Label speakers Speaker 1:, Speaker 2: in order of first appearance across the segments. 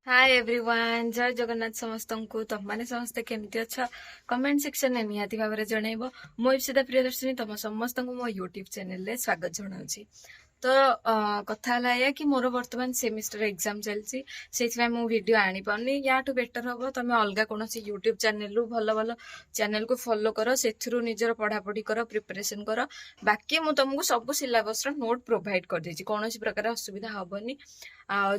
Speaker 1: Hi everyone जय जगन्नाथ समस्त को तुम समस्ते केमती अच्छा कमेंट सेक्शन में निहाती भाव में जनइब मो इप्सिता प्रियदर्शिनी तुम समस्त को मो यूट्यूब चैनल रे स्वागत जनाऊँ। तो कथा है कि मोर बर्तमान सेमिस्टर एग्जाम चलती से वीडियो आनी पानी या बेटर हम तुम अलग कौन यूट्यूब चैनल रु भल भल चैनल को फॉलो कर से निजर पढ़ापढ़ी कर प्रिपरेशन कर बाकी मुझे तुमको सब सिलेबस नोट प्रोवाइड कर देछि कौन प्रकार असुविधा हेनी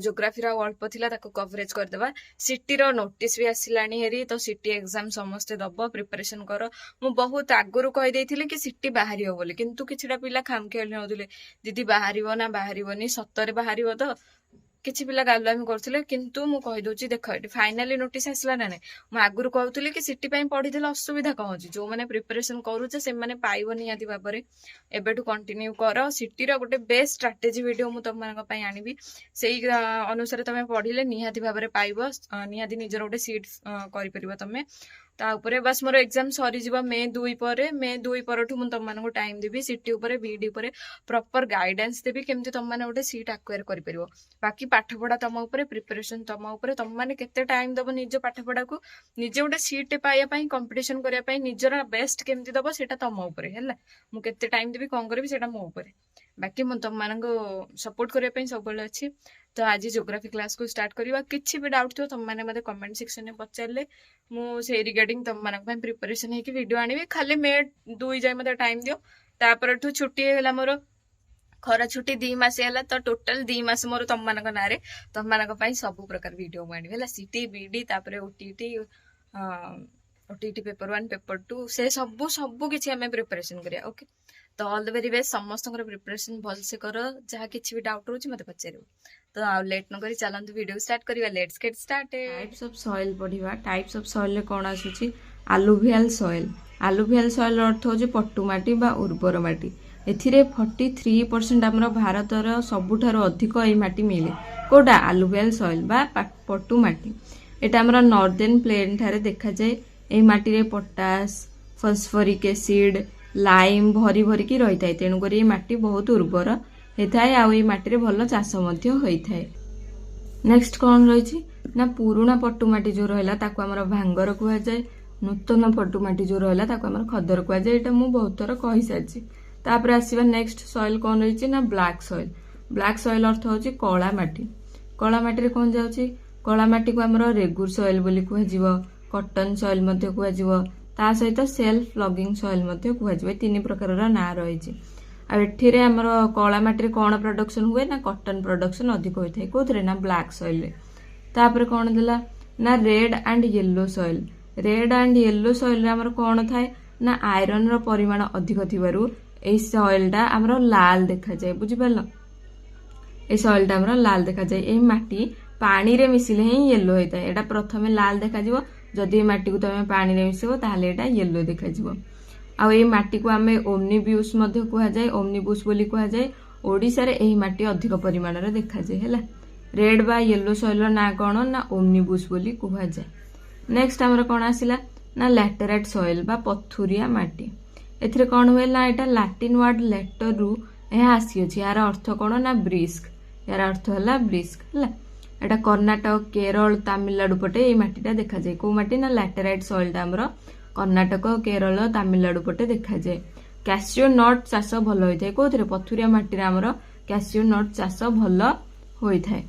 Speaker 1: जोग्राफी अल्प थिला ताको कवरेज करदेवा सिटी रो नोटिस भी आसिलानी हेरी तो सिटी एग्जाम समस्ते दब प्रिपरेशन कर मु बहुत आगुरु कहि देइथिले कि सिटी बाहरी हो बोली किंतु किछिटा पिला खामखेल नउदिले दीदी बाहरिबो ना बाहरिबोनी सत्तरे बाहरिबो तो किछि पिला गालुआमी करथिले किंतु मु कहि दोछि देख एटी फाइनली नोटिस आसला ना नै मु आगुरु कहउथिले कि सिटी पई पढिदेले असुविधा कौन अछि जो माने प्रिपरेशन करूचे से माने पाइबो नियाती बाबरे एबेठु कंटिन्यू कर सिटी रो गोटे बेस्ट स्ट्रैटेजी वीडियो मु तुम मानक पई आनिबी सेही अनुसार तमे पढिले नियाती बाबरे पाइबो नियाती निजर गोटे सीट करि परिबो तमे ता उपरे बस मोर एग्जाम सरी जीवा मे 2 परठु मु तुम मानको टाइम देबी सिटी उपरे बीडी उपरे प्रॉपर गाइडेंस देबी केमती तुम माने गोटे सीट एक्वायर करि परिबो बाकी पाठ पढ़ा तुम उपरे प्रिपरेशन तुम उपरे तुम माने केते टाइम दबो निज पाठ पढ़ा को निजे गोटे सीट पाइया पई कंपटीशन करिया पई निजर बेस्ट केमती दबो सेटा तुम उपरे हैला मु केते टाइम देबी कोन करबी सेटा मो उपरे बाकी मु तुम मानको सपोर्ट करिया पई सब बेले अछि। तो आज जियोग्राफी क्लास को स्टार्ट करवा किछि भी डाउट थो तुम माने मते कमेंट सेक्शन में पचारले मु से रिगार्डिंग तुम मानक पई प्रिपरेशन है कि वीडियो आनिबे खाली मे 2 जाय मते टाइम दियो तापरठु छुट्टी हैला मोर खरा छुट्टी 2 मास हैला तो टोटल 2 मास मोर तुम मानक नारे तुम मानक पई सब प्रकार वीडियो आनिबे हैला सिटी बीडी तापरे ओटीटी ओटीटी पेपर 1 पेपर 2 से सब किछि हमें प्रिपरेशन करिया ओके। तो ऑल द वेरी बेस्ट समस्त प्रिपरेशन भल से कर जहाँ किसी भी डाउट रोची मते पचारियो। तो आ लेट न करी चलंतु वीडियो स्टार्ट करिवा let's get started.
Speaker 2: Types of soil पढ़िवा टाइप्स ऑफ सॉइल रे कोन आसुची आलुवियल सॉइल अर्थ हो पट्टू माटी बा उर्वर माटी एथिरे 43% हमर भारतर सबुठारो अधिक एई माटी मिले कोडा आलुवियल सॉइल बा पट्टू माटी एटा हमर नॉर्दर्न प्लेन थारे देखा जाए एई माटी रे पोटास फॉस्फोरिक एसिड लाइम भरी भरी की रही थाए तेणु करी माटी बहुत उर्वर होता है आउ माटी रे भल चाष मध्य होता है। नेक्स्ट कौन रही ना पुराणा पट्टू माटी जो रहा ताको हमर भांगर कुआ जाए नूतन पट्टू माटी जो रहा ताको हमर खदर कुआ जाए एटा मु बहुत थर कहि सारछि। तापर आसीबा नेक्स्ट सॉइल कौन रही ना ब्लैक सॉइल अर्थ होची कला माटी रे कौन जाउची कला माटी को हमर रेगुर सॉइल बोली कुआ जीवो कॉटन सॉइल मध्य कुआ जीवो ता सहित सेल्फ लॉगिंग सॉइल मध्य कुआ जीवो 3 प्रकार रा ना रही आ एठिरे हमर कला माटी रे कोन प्रोडक्शन हुए ना कॉटन प्रोडक्शन अधिक होय थाए कोथरे ना ब्लैक सॉइल रे। तापर कोन देला ना रेड एंड येलो सॉइल रे हमर कोन थाए ना आयरन रो परिमाण अधिक थिबारु ए सॉइल टा हमर लाल देखा जाय बुझि परलो ए सॉइल टा हमर लाल देखा जाय ए माटी पानी रे मिसिले ही येलो होय थाए एटा प्रथमे लाल देखा जीवो जदि माटी को तमे पानी रे मिसबो ताले एटा येलो देखा जीवो आ ए माटी को आमे ओमनीब्यूस मध्य कुहा जाए ओमनीबूस बोली कुहा जाए ओडिसा रे एही माटी अधिक परिमाण रे देखा जाए हैला रेड बा येलो सॉइल रो ना कोन ना ओमनीबूस बोली कुहा जाए। नेक्स्ट हमर कोन आसिला ना लैटेराइट सॉइल बा पथुरिया माटी एथिरे कोन होय ना एटा लैटिन वर्ड लेटर रु एहा आसी अछि यार अर्थ कोन ना ब्रिस्क यार अर्थ हला ब्रिस्क हैला एटा कर्नाटक केरल तमिलनाडु पटे ए माटीटा देखा जाए को माटी ना लैटेराइट सॉइल टा हमर कर्नाटक केरल तमिलनाडु पटे देखा जाए। कैसियो नट चाष भल होय थाए कोथरे पथुरिया माटी रे हमर कैसियो नट चाष भल होय थाए।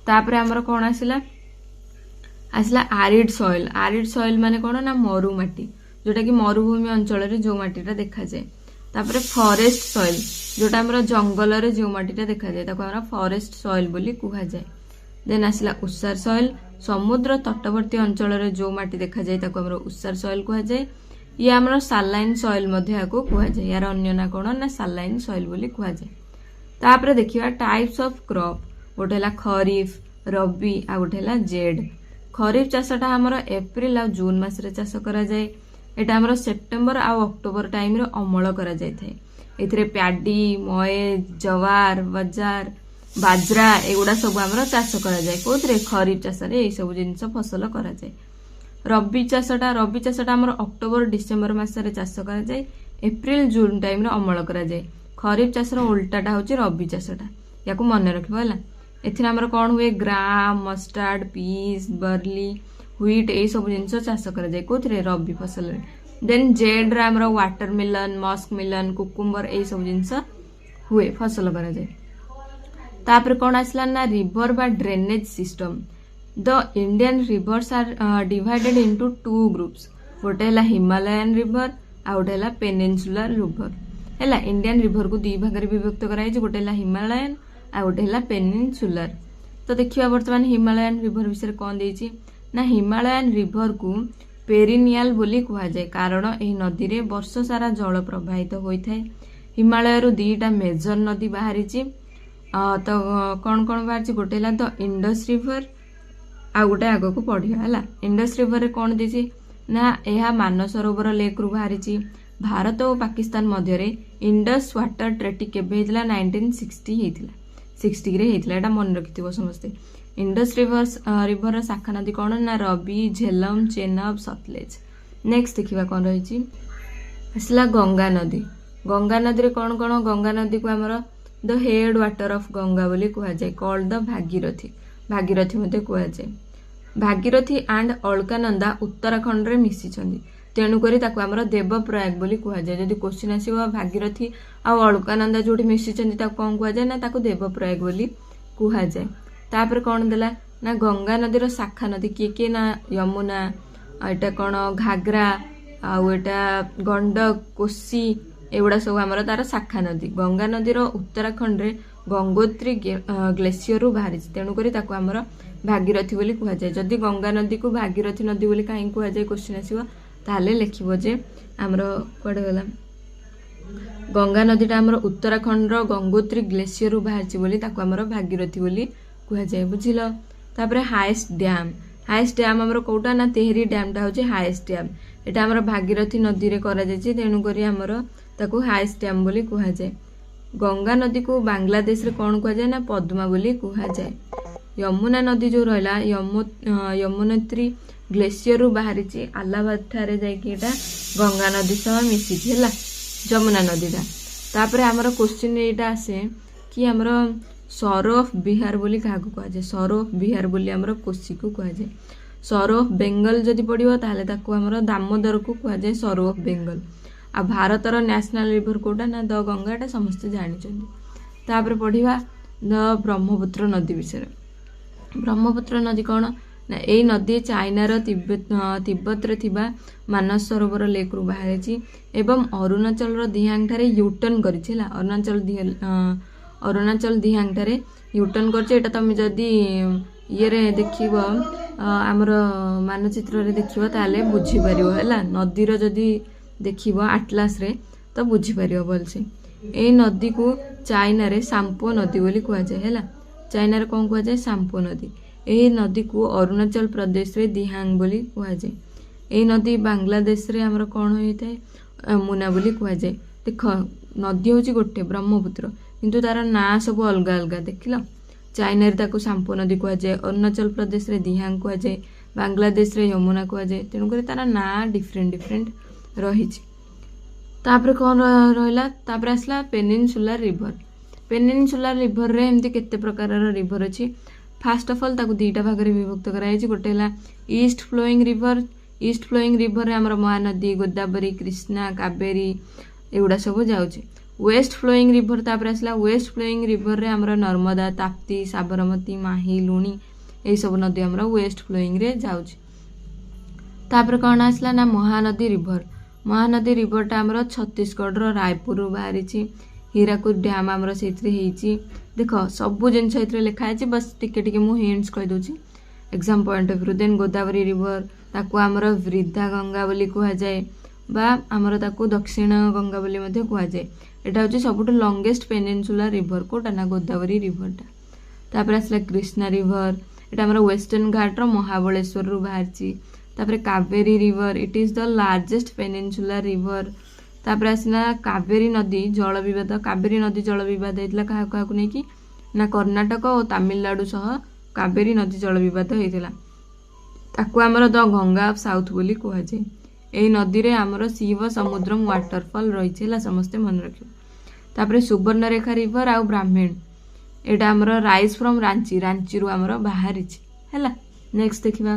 Speaker 2: तापरे हमर कोन आसिला आरिड सॉइल माने कोन ना मरु माटी जोटा कि मरुभूमि अंचल रे जो माटीटा देखा जाए। तापरे फॉरेस्ट सॉइल जोटा हमर जंगल रे जो माटीटा देखा जाए ताको हमर फॉरेस्ट सॉइल बोली कुहा जाए। देन आसिला उस्सार सॉइल समुद्र तटवर्ती अंचल रे जो माटी देखा जाए ताको हमर उस्सार सॉइल कुहा जाए। ये हमर सालाइन सॉइल मध्ये आको कुहा जाए यार अन्य ना कोन ना सालाइन सॉइल बोली कुहा जाए। तापरे देखिबा टाइप्स ऑफ क्रॉप गोटेला खरीफ रबी आ गोटेला जेड खरीफ चाषटा हमर एप्रिल आ जून मास रे चाष करा जाए एटा हमर सेप्टेम्बर आ अक्टोबर टाइम रे अमल करा जाय थाए एथिरे प्याडी मय जवार बजार बाजरा एगुड़ा सब हमर चाष करा जाए कोथरे खरीफ चाष रे ए सब जिंस फसल करा जाए। रबी चाषटा हमर अक्टोबर डिसेम्बर मास रे चाष करा जाए एप्रिल जून टाइम रे अमल करा जाए खरीफ चाष रो उल्टाटा होची रबी चाषटा याको मन रखिबो हला एथिरे हमर कौन हुए ग्राम मस्टार्ड पीस बर्ली व्हीट ए सब जिनस चाष करा जाए कोथिरे रबी फसल रे। देन जेड रे हमर वाटरमेलन मस्क मेलन कुकुम्बर ए सब जिनस हुए फसल करा जाए। तापर कौन आसला ना रिवर बा drainage system. The Indian rivers are divided into two groups गोटे है हिमालयन रिवर आ गोटे है पेनिनसुलर रिवर है। इंडियन रिवर को दुई भाग में विभक्त कराई गोटे है हिमालयन आ गोटे है पेनिनसुलर। तो देखिए बर्तमान हिमालयन रिवर विषय कौन देछि ना हिमालयन रिवर को पेरिनियल बोली कहा जाए कारण यह नदी रे वर्ष सारा जल प्रवाहित होता है। हिमालय रु दुईटा मेजर नदी बाहरी तो कौन कौन बाहर गोटे है द इंडस रिवर आ गोटे आग को पढ़िया है। इंडस रिवर रे कौन देछि ना यह मानसरोवर लेक रु बाहरी। भारत और पाकिस्तान मध्य इंडस वाटर ट्रेटी केबे हेतला 1960 हेतला 60 रे हेतला एटा मन रखिथिबो समस्ते। इंडस रिवर शाखा नदी कौन ना रवि झेलम चेनाब सतलेज। नेक्स्ट देखिबा कौन रही आसला गंगा नदी। गंगा नदी रे कौन कौन गंगा नदी को हमर the head water of Ganga बोली कहा जाए कॉल्ड द भागीरथी। भागीरथी मते कहा जाए। भागीरथी एंड अलकानंदा उत्तराखंड रे मिसिछंदी तेणु करी ताको हमर देवप्रयाग बोली कहा जाए। जदि क्वेश्चन आसीबो भागीरथी आ अलकानंदा जोठी मिसिछंदी ताको कोन कहा जाए ना ताको देवप्रयाग बोली कहा जाए। तापर कौन देला ना गंगा नदीर शाखा नदी किए ना यमुना एटा कौन घाघरा आटा गंडक कोसी एगुड़ा सब आमर तार शाखा नदी। गंगा नदीर उत्तराखंड रे गंगोत्री ग्लेसियर बाहरी तेणुक आमर भागीरथी बोली कहा जाए। जदि गंगा नदी को भागीरथी नदी बोली कहीं कहा जाए क्वेश्चन आसीबो ताले लिखिबो जे आमर कुआडे गला गंगा नदीटा आमर उत्तराखंड रो गंगोत्री ग्लेसियर बाहरी बोली ताको आमर भागीरथी बोली कहा जाए बुझिल। तापर हाईएस्ट डैम आमर कोटा ना तेहरी डैमटा होचे हाईएस्ट डैम एटा आमर भागीरथी नदी रे करा जायछि तेणु करी आमर ताको हाईएस्ट डैम बोली कहा जाए। गंगा नदी को बांग्लादेश रे कौन कहा जाए ना पद्मा बोली कहा जाए। यमुना नदी जो रहा यमुनोत्री ग्लेसियर बाहरी आलाबाद ठारे जाइए एटा गंगा नदी सह मिसी है जमुना नदीटा। तापर आमर क्वेश्चन एटा आसे कि आमर सरो ऑफ बिहार बोली क्या कहा जाए। सरो ऑफ बिहार बोली आमर कोसी को कहा जाए। सरो ऑफ बेंगल जदि पड़ो ताहले ताको आमर दामोदर को कहा जाए सरो ऑफ बेंगल। आ भारतर नेशनल रिवर कोटा ना द गंगाटा समस्ते जानिछन्ति। तापर पढ़िबा द ब्रह्मपुत्र नदी विषय। ब्रह्मपुत्र नदी कौन ना यही नदी चाइनार तिब्बत रे थिबा मानस सरोवर लेक रु बाहरी एवं अरुणाचल दिहांग ठारे यूटर्न करिछि। अरुणाचल दिहांग ठारे यूटर्न करछि। एटा तुम जदि ये रे देखिबो आमर मानचित्र रे देखिबो ताले बुझी परिबो हैला। नदीर जदि देखिबो आटलास रे तो बुझी परिबो बोलछे। ए नदी को चाइना रे सांपो नदी बोली कहा जाए हैला। चाइना रे कौन कहा जाए सांपो नदी। यही नदी को अरुणाचल प्रदेश रे दिहांग बोली कहा जाए। यही नदी बांग्लादेश रे हमर कौन होता है यमुना बोली कहा जाए। देख नदी होची गोटे ब्रह्मपुत्र किंतु तार ना सब अलग अलग देखिल। चाइना रे ताको सांपो नदी कहा जाए अरुणाचल प्रदेश रे दिहांग कहा जाए बांग्लादेश रे यमुना कहा जाए तेणुक तार ना डिफरेंट डिफरेंट रही। तापर कौन रहा तापर आसला पेनिनसुलर रिवर। पेनिनसुलर रिवर रे एमती केते प्रकार रिवर अच्छी। फास्ट ऑफ ऑल ताको दुईटा भाग में विभक्त कराई गोटे है east flowing river. East flowing river रे हमर महानदी गोदावरी कृष्णा कावेरी एगुड़ा सब जाउछे। वेस्ट फ्लोइंग रिवर तापर आसला वेस्ट फ्लोइंग रिवर रे हमर नर्मदा ताप्ती साबरमती माही लुणी ए सब नदी हमर वेस्ट फ्लोइंग रे जाउछे। तापर कौन आसला ना महानदी रिवर। महानदी रिवरटा हमर छत्तीसगढ़ रायपुर बाहरी। हीराकुद डैम आमर से देख सबू जिनस लिखा है बस टिके मु हिंट्स कह दूची exam point of view. Then Godavari river ताकू आमर वृद्धा गंगा बोली कहा जाए बा आमर ताकू दक्षिण गंगा बोली मध्य कहा जाए। एटा होची सबुठ लॉन्गेस्ट पेनिनसुलर रिवर कोटा ना गोदावरी रिवरटा। तापर आसला कृष्णा रिवर एटा आमर वेस्टर्न घाट रो महाबलेश्वर रु बाहरी। तापर Kaveri river it is the largest peninsular river. तापर आसला कावेरी नदी जल विवाद। कावेरी नदी जल विवाद होता क्या क्या नहीं कि ना कर्णाटक और तमिलनाडु सह कावेरी नदी जल विवाद होता ताकू आमर द गंगा ऑफ साउथ बोली कहा जाए। यही नदी रे आमर शिव समुद्रम वाटरफॉल रही समस्ते मन रख। तापर सुवर्णरेखा रिवर आउ ब्राह्मण एटा हमर राइज फ्रॉम रांची रांची रु हमर बाहरिछि हैला। नेक्स्ट देखिबा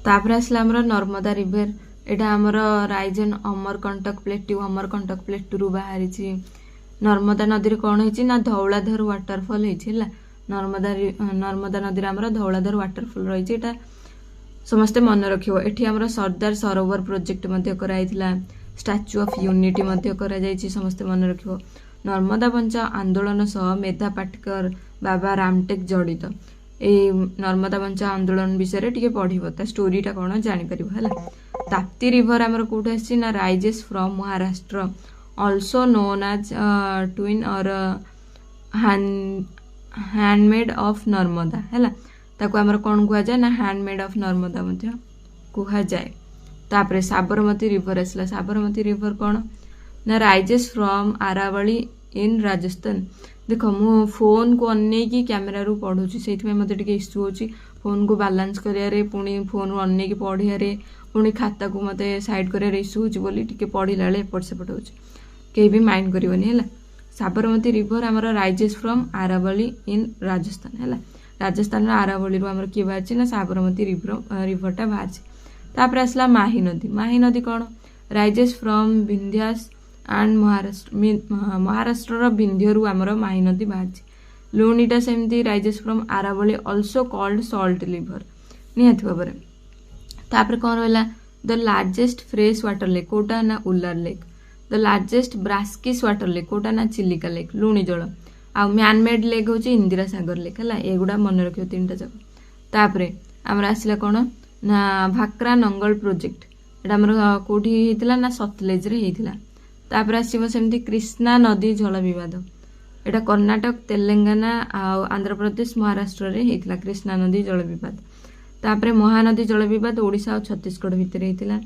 Speaker 2: तापर आसला हमर नर्मदा रिवर एटा हमर rise and Amarkantak plateau Amarkantak plateau रु बाहरिछि। नर्मदा नदी रे कोन होइछि ना धौलाधर वाटरफॉल होइछि हैला। नर्मदा नदी रे हमर धौलाधर वाटरफॉल रहिछि एटा समस्ते मन रखियो। एठी हमर सरदार सरोवर प्रोजेक्ट मध्ये कराइथिला। स्टैच्यू ऑफ यूनिटी मध्ये करा जाइछि समस्ते मन रखियो। नर्मदा बंचाओ आंदोलन सह मेधा पाटकर बाबा रामटेक जड़ित। ए नर्मदा बंचाओ आंदोलन विषय टिके पढ़िबो ता स्टोरीटा कोन जानि परिबो हैला। ताप्ती रिवर हमर कोठ आछि ना rises from Maharashtra also known as twin or handmade of Narmada हैला। ताको हमर कोन कुहा जाय ना हैंडमेड ऑफ नर्मदा मध्ये कुहा जाय। तापरे साबरमती रिवर आसला। साबरमती रिवर कोन ना राइजेस फ्रॉम आरावली इन राजस्थान। देखो मु फोन को अन्ने की कैमरा रु पढुची सेति मते टिके इश्यू होची। फोन को बैलेंस करिया रे पुणी फोन अन्ने की पढ़िया रे पुणी खाता को मते साइड करिया रे इश्यू होची बोली टिके पढ़िला ले एपट सेपट होची के भी माइंड करिवनी हैला। साबरमती रिवर हमर राइजेस फ्रॉम आरावली इन राजस्थान हैला। राजस्थान रो आरावली रु हमर की बाछि ना साबरमती रिवरटा बाछि। तापर आसला माही नदी। माही नदी कोन rises from Vindhyas and Maharashtra रो विंध्य रु हमर माही नदी बाछि। लुणीटा सेमती rises from Aravalli also called salt river निहाती भाबरे। तापर कोन रहला the largest fresh water lake कोटा ना Wular lake. The largest brackish water lake कोटा ना चिलिका लेक लुणी जल। आ मैन मेड लेक होची इंदिरा सागर लेक हैला। एगुडा मन रखियो तीनटा जक। तापरे हमर आसिला कोन ना भाक्रा नंगल प्रोजेक्ट एटा हमर कोठी हेतिला ना सतलेज रे हेतिला। तापर आसीबो सेमती कृष्णा नदी जल विवाद एटा कर्नाटक तेलंगाना आंध्र प्रदेश महाराष्ट्र रे हेतिला कृष्णा नदी जल विवाद। तापरे महानदी जल विवाद ओडिशा और छत्तीसगढ़ भितर हेतिला।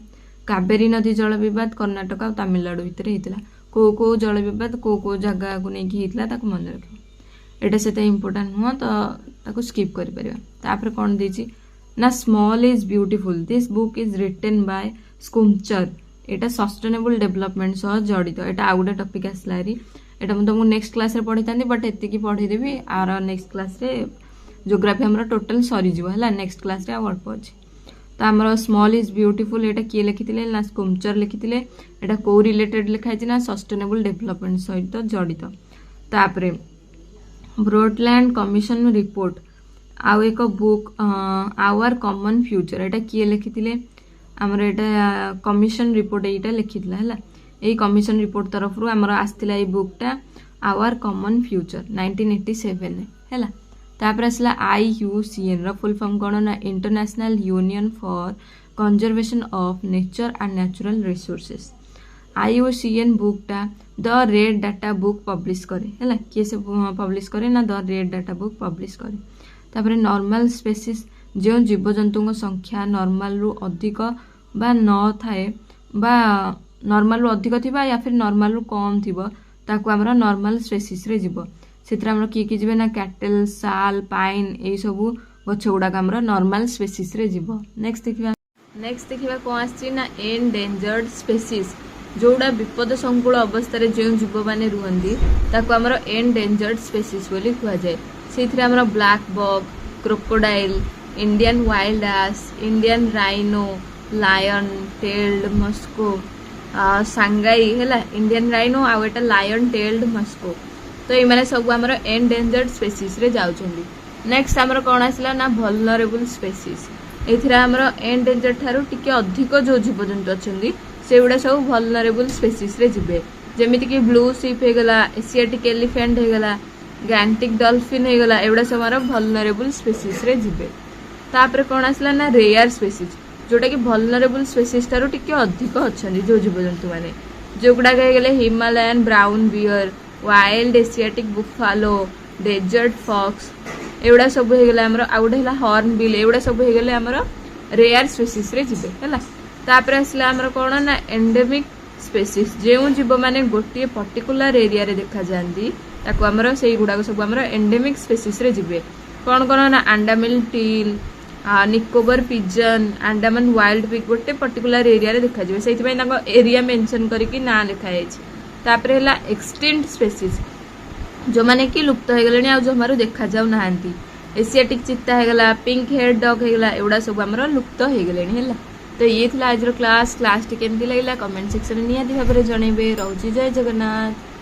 Speaker 2: कावेरी नदी जल विवाद कर्नाटक और तमिलनाडु भितर हेतिला। को जल विवाद को जगह को नेकी हेतिला ताको मन रखियो। एटा सेते इंपोर्टेंट हुआ तो ताको स्किप करि परिबा। तापर कोन देछि ना small is beautiful this book is written by Schumacher. एटा सस्टेनेबल डेवलपमेंट सह जड़ित। एटा आउडा टॉपिक आसलारी एटा म तुमको नेक्स्ट क्लास रे पढ़ी तांदी बट एति की पढ़ी देबी आर नेक्स्ट क्लास रे ज्योग्राफी हमरा टोटल सरी जिवो हला। नेक्स्ट क्लास रे आ अल्प अछि त हमरा स्मॉल इज ब्यूटीफुल एटा किए लिखितिले ना स्कुम्चर लिखितिले। एटा को रिलेटेड लिखाइ छि ना सस्टेनेबल डेवलपमेंट सहित जड़ित। तापरे ब्रॉडलैंड कमिशन रिपोर्ट आउ एक बुक आवर कॉमन फ्यूचर एटा किए लिखितिले हमर एटा कमिशन रिपोर्ट एटा लिखितला हला। ए कमिशन रिपोर्ट तरफ रु हमर आस्तिला ए बुकटा आवर कॉमन फ्यूचर 1987 हला। तापर आसला IUCN रो फुल फॉर्म कोन ना international union for conservation of nature and natural resources. IUCN बुकटा the red data book publish करे हला। के से पब्लिश करे ना the red data book publish करे। तापर नॉर्मल स्पेसीज जो जीवजंतु संख्या नॉर्मल रु अधिक बा न थाए बा नॉर्मल रु अधिक थिबा या फिर नॉर्मल रु कम थिबो ताको हमरा नॉर्मल स्पेसीज रे जिवो। सेत्रा हमरा की जिवे ना कैटल साल पाइन ए सबु गछ गुडा हमरा नॉर्मल स्पेसीज रे जिवो। नेक्स्ट देखिबा कोन आछि ना एंडेंजर्ड स्पेसीज जोडा विपद संकुल अवस्था रे जे जीव माने रुहंदी ताको हमरा एंडेंजर्ड स्पेसीज बोली कुआ जाय। सेथिरे हमरा black buck crocodile Indian wild ass Indian rhino lion tailed macaque sangai हैला। इंडियन राइनो आ एटा लायन टेल्ड मस्को तो ये माने सब हमर एंडेंजर्ड स्पेसीज रे जाउछंदी। नेक्स्ट हमर कोन आसला ना वल्नरेबल स्पेसीज। एथिरा हमर एंडेंजर्ड थारो टिके अधिक जो जीवजंतु अछंदी सेउडा सब वल्नरेबल स्पेसीज रे जिबे। जेमिति कि ब्लू सीप हे गला एशियाटिक एलिफेंट हे गला गैंटिक डॉल्फिन हे गला एउडा सब हमर वल्नरेबल स्पेसीज रे जिबे। तापर कोन आसला ना रेयर स्पेसीज जोटा कि वल्नरेबल स्पेसीज थारो टिके अधिक अछंदी जो जीवजंतु माने जोगुडा हे गले Himalayan brown bear wild Asiatic buffalo desert fox एउडा सब हे गला हमर आउडा हला हॉर्न बिल एउडा सब हे गले हमर रेयर स्पेसीज रे जिबे हला। तापर आसला हमर कोन ना एंडेमिक स्पेसीज जेउ जीव माने गोटिए पर्टिकुलर एरिया रे देखा जांदी ताको हमर सेही गुडा सब हमर एंडेमिक स्पेसीज रे जिबे। कोन कोन ना Andaman teal Nicobar pigeon Andaman wild pig गोटे पर्टिकुलर एरिया रे देखा जिवे सेति पय ताको एरिया मेंशन करिकि ना लिखा जायछि। तापर हला एक्सटिंक्ट स्पेसीज जो माने कि लुप्त हो गले आ जमारू देखा जाऊ नाहांती एशियाटिक चित्ता हेगला पिंक हेयर डॉग हेगला एवडा सब हमर लुप्त हो गले हैला। तो ये थला आज क्लास टी केमती लागला कमेंट सेक्शन में निहाती भाबरे जणेबे। रहउची जय जगन्नाथ।